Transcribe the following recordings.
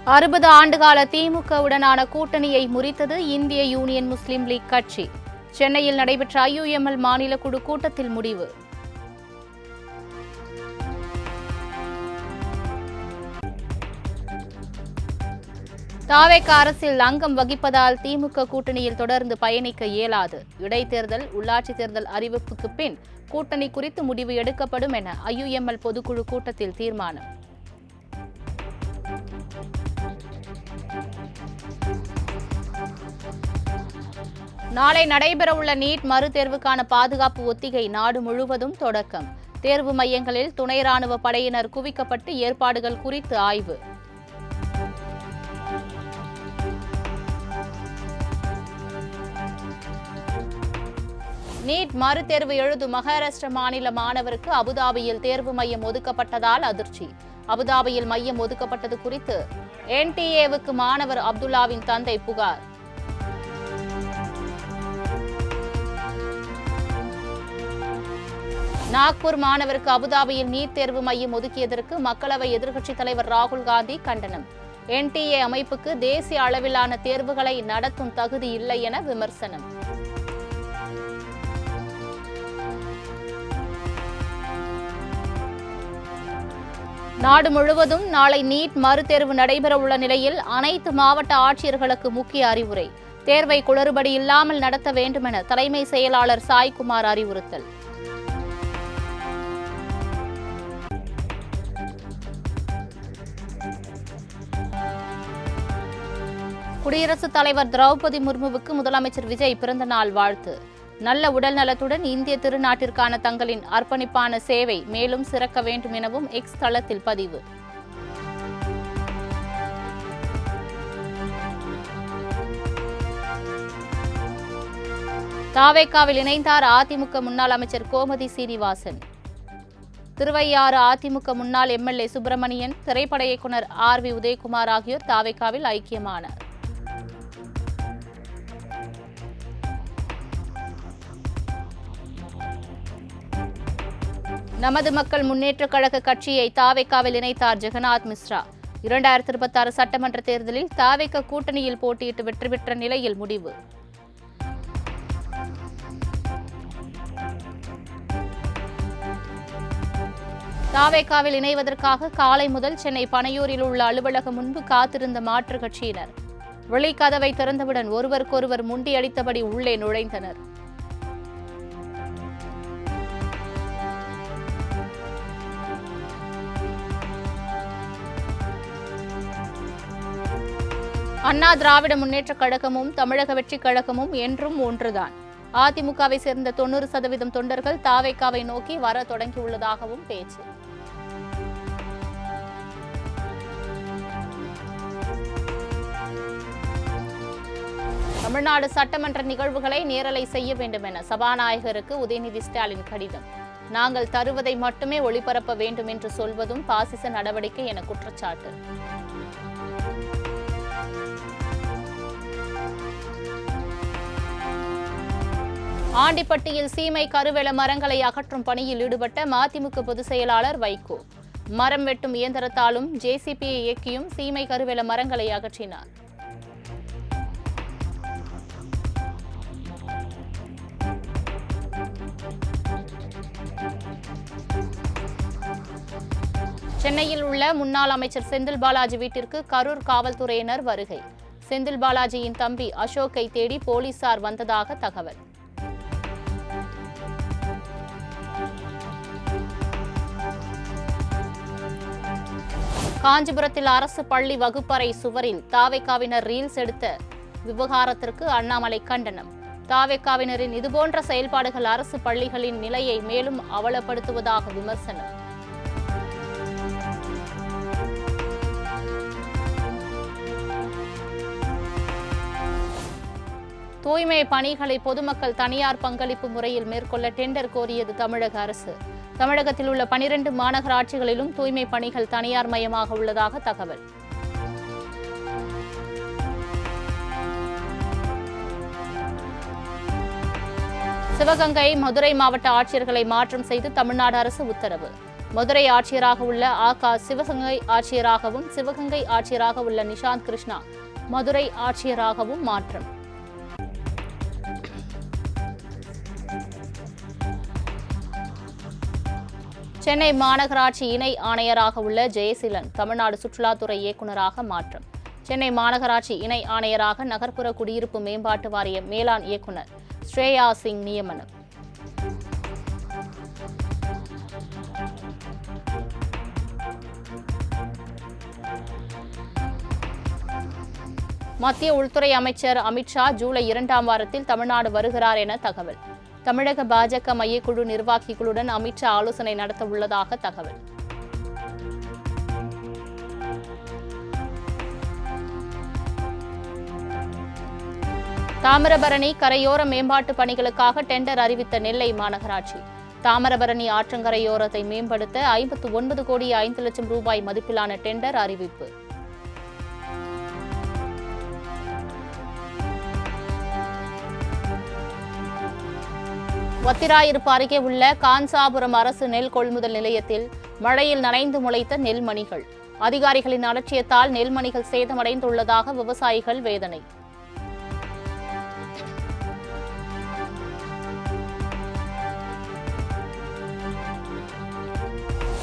60 ஆண்டுகால திமுகவுடனான கூட்டணியை முறித்தது இந்திய யூனியன் முஸ்லிம் லீக் கட்சி. சென்னையில் நடைபெற்ற IUML மாநில குழு கூட்டத்தில் முடிவு. தாவேக அரசில் அங்கம் வகிப்பதால் திமுக கூட்டணியில் தொடர்ந்து பயணிக்க இயலாது. இடைத்தேர்தல், உள்ளாட்சி தேர்தல் அறிவிப்புக்கு பின் கூட்டணி குறித்து முடிவு எடுக்கப்படும் என IUML பொதுக்குழு கூட்டத்தில் தீர்மானம். நாளை நடைபெறவுள்ள நீட் மறுதேர்வுக்கான பாதுகாப்பு ஒத்திகை நாடு முழுவதும் தொடக்கம். தேர்வு மையங்களில் துணை ராணுவ படையினர் குவிக்கப்பட்டு ஏற்பாடுகள் குறித்து ஆய்வு. நீட் மறுதேர்வு எழுதும் மகாராஷ்டிர மாநில மாணவருக்கு அபுதாபியில் தேர்வு மையம் ஒதுக்கப்பட்டதால் அதிர்ச்சி. அபுதாபியில் மையம் ஒதுக்கப்பட்டது குறித்து NTA-வுக்கு மாணவர் அப்துல்லாவின் தந்தை புகார். நாக்பூர் மாணவருக்கு அபுதாபியில் நீட் தேர்வு மையம் ஒதுக்கியதற்கு மக்களவை எதிர்க்கட்சித் தலைவர் ராகுல் காந்தி கண்டனம். NTA அமைப்புக்கு தேசிய அளவிலான தேர்வுகளை நடத்தும் தகுதி இல்லை என விமர்சனம். நாடு முழுவதும் நாளை நீட் மறுதேர்வு நடைபெறவுள்ள நிலையில் அனைத்து மாவட்ட ஆட்சியர்களுக்கு முக்கிய அறிவுரை. தேர்வை குளறுபடி இல்லாமல் நடத்த வேண்டும் என தலைமை செயலாளர் சாய்குமார் அறிவுறுத்தல். குடியரசுத் தலைவர் திரௌபதி முர்முவுக்கு முதலமைச்சர் விஜய் பிறந்தநாள் வாழ்த்து. நல்ல உடல் நலத்துடன் இந்திய திருநாட்டிற்கான தங்களின் அர்ப்பணிப்பான சேவை மேலும் சிறக்க வேண்டும் எனவும் X தளத்தில் பதிவு. தாவேகாவில் இணைந்தார் அதிமுக முன்னாள் அமைச்சர் கோமதி சீனிவாசன். திருவையாறு அதிமுக முன்னாள் MLA சுப்பிரமணியன், திரைப்பட இயக்குநர் RV உதயகுமார் ஆகியோர் தாவேகாவில் ஐக்கியமானார். நமது மக்கள் முன்னேற்றக் கழக கட்சியை தாவேகாவில் இணைத்தார் ஜெகநாத் மிஸ்ரா. 2026 சட்டமன்ற தேர்தலில் தாவேக கூட்டணியில் போட்டியிட்டு வெற்றி பெற்ற நிலையில் முடிவு. தாவேகாவில் இணைவதற்காக காலை முதல் சென்னை பனையூரில் உள்ள அலுவலகம் முன்பு காத்திருந்த மாற்றுக் கட்சியினர் வெளிக்கதவை திறந்தவுடன் ஒருவருக்கொருவர் முண்டியடித்தபடி உள்ளே நுழைந்தனர். அண்ணா திராவிட முன்னேற்றக் கழகமும் தமிழக வெற்றிக் கழகமும் என்றும் ஒன்றுதான். அதிமுகவை சேர்ந்த 90% தொண்டர்கள் தாவேகாவை நோக்கி வர தொடங்கியுள்ளதாகவும் பேச்சு. தமிழ்நாடு சட்டமன்ற நிகழ்வுகளை நேரலை செய்ய வேண்டும் என சபாநாயகருக்கு உதயநிதி ஸ்டாலின் கடிதம். நாங்கள் தருவதை மட்டுமே ஒளிபரப்ப வேண்டும் என்று சொல்வதும் பாசிச நடவடிக்கை என குற்றச்சாட்டு. ஆண்டிப்பட்டியில் சீமை கருவேல மரங்களை அகற்றும் பணியில் ஈடுபட்ட மதிமுக பொதுச் செயலாளர் வைகோ மரம் வெட்டும் இயந்திரத்தாலும் JCBயை இயக்கியும் சீமை கருவேல மரங்களை அகற்றினார். சென்னையில் உள்ள முன்னாள் அமைச்சர் செந்தில் பாலாஜி வீட்டிற்கு கரூர் காவல்துறையினர் வருகை. செந்தில் பாலாஜியின் தம்பி அசோக்கை தேடி போலீசார் வந்ததாக தகவல். காஞ்சிபுரத்தில் அரசு பள்ளி வகுப்பறை சுவரில் தாவேகாவினர் ரீல்ஸ் எடுத்த விவகாரத்திற்கு அண்ணாமலை கண்டனம். தாவேகாவினரின் இதுபோன்ற செயல்பாடுகள் அரசு பள்ளிகளின் நிலையை மேலும் அவலப்படுத்துவதாக விமர்சனம். தூய்மை பணிகளை பொதுமக்கள் தனியார் பங்களிப்பு முறையில் மேற்கொள்ள டெண்டர் கோரியது தமிழக அரசு. தமிழகத்தில் உள்ள 12 மாநகராட்சிகளிலும் தூய்மை பணிகள் தனியார் மயமாக உள்ளதாக தகவல். சிவகங்கை, மதுரை மாவட்ட ஆட்சியர்களை மாற்றம் செய்து தமிழ்நாடு அரசு உத்தரவு. மதுரை ஆட்சியராக உள்ள ஆ.க. சிவகங்கை ஆட்சியராகவும், சிவகங்கை ஆட்சியராக உள்ள நிஷாந்த் கிருஷ்ணா மதுரை ஆட்சியராகவும் மாற்றம். சென்னை மாநகராட்சி இணை ஆணையராக உள்ள ஜெயசீலன் தமிழ்நாடு சுற்றுலாத்துறை இயக்குநராக மாற்றம். சென்னை மாநகராட்சி இணை ஆணையராக நகர்ப்புற குடியிருப்பு மேம்பாட்டு வாரிய மேலாண் இயக்குநர் ஸ்ரேயா சிங் நியமனம். மத்திய உள்துறை அமைச்சர் அமித்ஷா ஜூலை 2ஆம் வாரத்தில் தமிழ்நாடு வருகிறார் என தகவல். தமிழக பாஜக மையக்குழு நிர்வாகிகளுடன் அமித்ஷா ஆலோசனை நடத்த உள்ளதாக தகவல். தாமிரபரணி கரையோர மேம்பாட்டு பணிகளுக்காக டெண்டர் அறிவித்த நெல்லை மாநகராட்சி. தாமிரபரணி ஆற்றங்கரையோரத்தை மேம்படுத்த 59 கோடி 5 லட்சம் ரூபாய் மதிப்பிலான டெண்டர் அறிவிப்பு. வத்திராயிருப்பு அருகே உள்ள காஞ்சாபுரம் அரசு நெல் கொள்முதல் நிலையத்தில் மழையில் நனைந்து முளைத்த நெல்மணிகள். அதிகாரிகளின் அலட்சியத்தால் நெல்மணிகள் சேதமடைந்துள்ளதாக விவசாயிகள் வேதனை.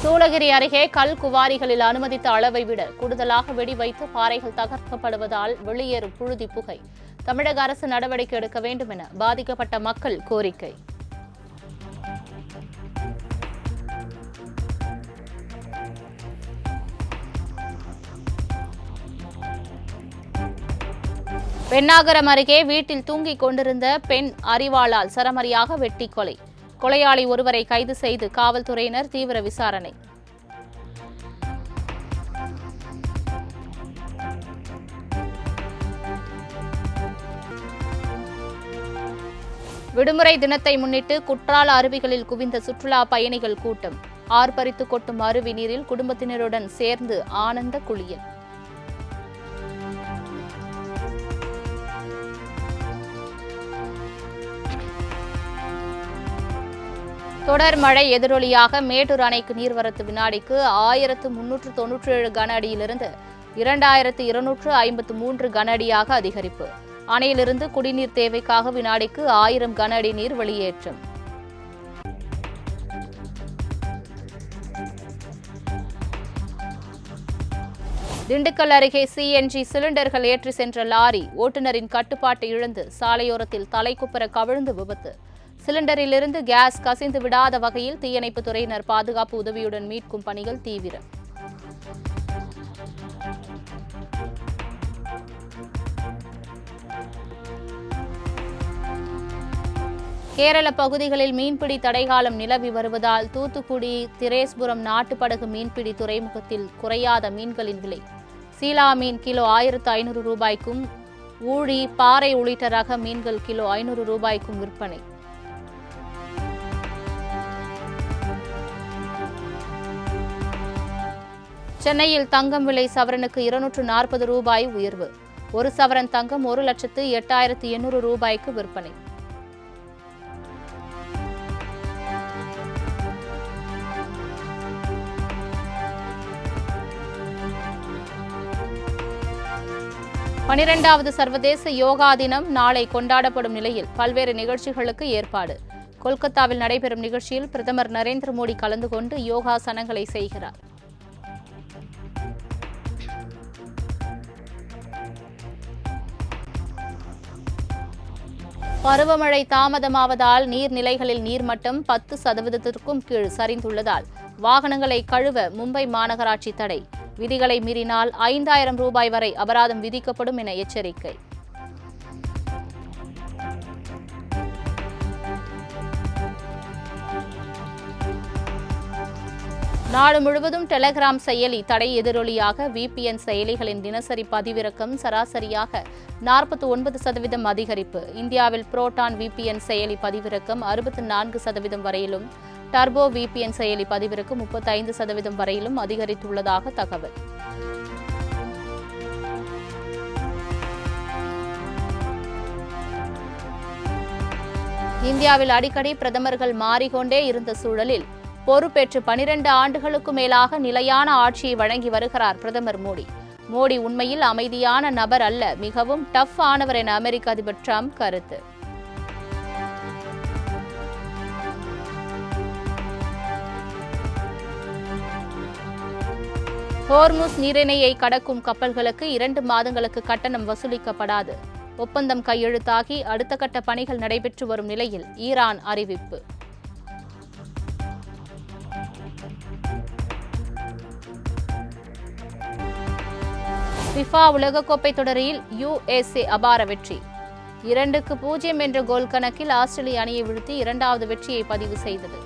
சூளகிரி அருகே கல் குவாரிகளில் அனுமதித்த அளவை விட கூடுதலாக வெடி வைத்து பாறைகள் தகர்க்கப்படுவதால் வெளியேறும் புழுதி புகை. தமிழக அரசு நடவடிக்கை எடுக்க வேண்டும் என பாதிக்கப்பட்ட மக்கள் கோரிக்கை. பென்னாகரம் அருகே வீட்டில் தூங்கிக் கொண்டிருந்த பெண் அரிவாளால் சரமரியாக வெட்டி கொலை. கொலையாளி ஒருவரை கைது செய்து காவல்துறையினர் தீவிர விசாரணை. விடுமுறை தினத்தை முன்னிட்டு குற்றால அருவிகளில் குவிந்த சுற்றுலா பயணிகள் கூட்டம். ஆர்ப்பரித்து கொட்டும் அருவி நீரில் குடும்பத்தினருடன் சேர்ந்து ஆனந்த குளியல். தொடர் மழை எதிரொலியாக மேட்டூர் அணைக்கு நீர்வரத்து வினாடிக்கு 1397 கன அடியிலிருந்து 2253 கன அடியாக அதிகரிப்பு. அணையிலிருந்து குடிநீர் தேவைக்காக வினாடிக்கு 1000 கன அடி நீர் வெளியேற்றம். திண்டுக்கல் அருகே சிஎன்ஜி சிலிண்டர்கள் ஏற்றி சென்ற லாரி ஓட்டுநரின் கட்டுப்பாட்டை இழந்து சாலையோரத்தில் தலைக்குப்புற கவிழ்ந்து விபத்து. சிலிண்டரிலிருந்து கேஸ் கசிந்து விடாத வகையில் தீயணைப்புத் துறையினர் பாதுகாப்பு உதவியுடன் மீட்கும் பணிகள் தீவிரம். கேரள பகுதிகளில் மீன்பிடி தடைகாலம் நிலவி வருவதால் தூத்துக்குடி திரேஸ்புரம் நாட்டுப்படகு மீன்பிடி துறைமுகத்தில் குறையாத மீன்களின் விலை. சீலா மீன் கிலோ 1500 ரூபாய்க்கும், ஊழி, பாறை உள்ளிட்ட ரக மீன்கள் கிலோ 500 ரூபாய்க்கும் விற்பனை. சென்னையில் தங்கம் விலை சவரனுக்கு 240 ரூபாய் உயர்வு. ஒரு சவரன் தங்கம் 1,08,800 ரூபாய்க்கு விற்பனை. பனிரெண்டாவது சர்வதேச யோகா தினம் நாளை கொண்டாடப்படும் நிலையில் பல்வேறு நிகழ்ச்சிகளுக்கு ஏற்பாடு. கொல்கத்தாவில் நடைபெறும் நிகழ்ச்சியில் பிரதமர் நரேந்திர மோடி கலந்து கொண்டு யோகாசனங்களை செய்கிறார். பருவமழை தாமதமாவதால் நீர்நிலைகளில் நீர்மட்டம் 10% கீழ் சரிந்துள்ளதால் வாகனங்களை கழுவ மும்பை மாநகராட்சி தடை. விதிகளை மீறினால் 5000 ரூபாய் வரை அபராதம் விதிக்கப்படும் என எச்சரிக்கை. நாடு முழுவதும் டெலிகிராம் செயலி தடை எதிரொலியாக VPN செயலிகளின் தினசரி பதிவிறக்கம் சராசரியாக 49% அதிகரிப்பு. இந்தியாவில் புரோட்டான் VPN செயலி பதிவிறக்கம் 64% வரையிலும், டர்போ VPN செயலி பதிவிறக்கம் 35% வரையிலும் அதிகரித்துள்ளதாக தகவல். இந்தியாவில் அடிக்கடி பிரதமர்கள் மாறிக்கொண்டே இருந்த சூழலில் பொறுப்பேற்று 12 ஆண்டுகளுக்கு மேலாக நிலையான ஆட்சியை வழங்கி வருகிறார் பிரதமர் மோடி. மோடி உண்மையில் அமைதியான நபர் அல்ல, மிகவும் டஃப் ஆனவர் என அமெரிக்க அதிபர் டிரம்ப் கருத்து. ஹோர்முஸ் நீரிணையை கடக்கும் கப்பல்களுக்கு 2 மாதங்களுக்கு கட்டணம் வசூலிக்கப்படாது. ஒப்பந்தம் கையெழுத்தாகி அடுத்த கட்ட பணிகள் நடைபெற்று வரும் நிலையில் ஈரான் அறிவிப்பு. ஃபிஃபா உலகக்கோப்பை தொடரில் USA அபார வெற்றி. 2-0 என்ற கோல் கணக்கில் ஆஸ்திரேலிய அணியை வீழ்த்தி 2வது வெற்றியை பதிவு செய்தது.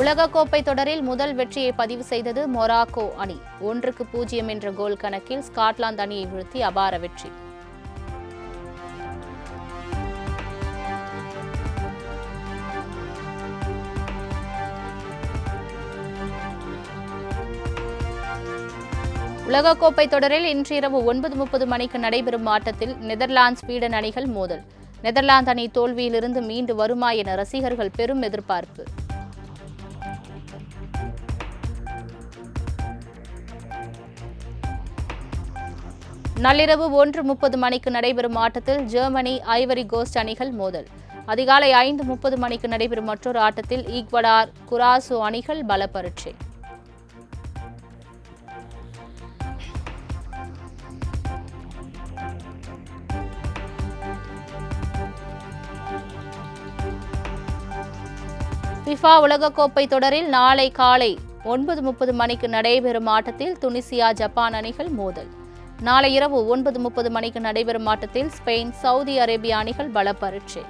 உலகக்கோப்பை தொடரில் முதல் வெற்றியை பதிவு செய்தது மொராக்கோ அணி. 1-0 என்ற கோல் கணக்கில் ஸ்காட்லாந்து அணியை வீழ்த்தி அபார வெற்றி. உலகக்கோப்பை தொடரில் இன்று இரவு 9:30 மணிக்கு நடைபெறும் ஆட்டத்தில் நெதர்லாந்து ஸ்வீடன் அணிகள் மோதல். நெதர்லாந்து அணி தோல்வியிலிருந்து மீண்டு வருமா என ரசிகர்கள் பெரும் எதிர்பார்ப்பு. நள்ளிரவு 1:30 மணிக்கு நடைபெறும் ஆட்டத்தில் ஜெர்மனி ஐவரி கோஸ்ட் அணிகள் மோதல். அதிகாலை 5:30 மணிக்கு நடைபெறும் மற்றொரு ஆட்டத்தில் ஈக்வடார் குராசோ அணிகள் பல பரீட்சை. ஃபிஃபா உலகக்கோப்பை தொடரில் நாளை காலை 9:30 மணிக்கு நடைபெறும் ஆட்டத்தில் துனிசியா ஜப்பான் அணிகள் மோதல். நாளை இரவு 9:30 மணிக்கு நடைபெறும் ஆட்டத்தில் ஸ்பெயின் சவுதி அரேபியா அணிகள் பல பரீட்சை.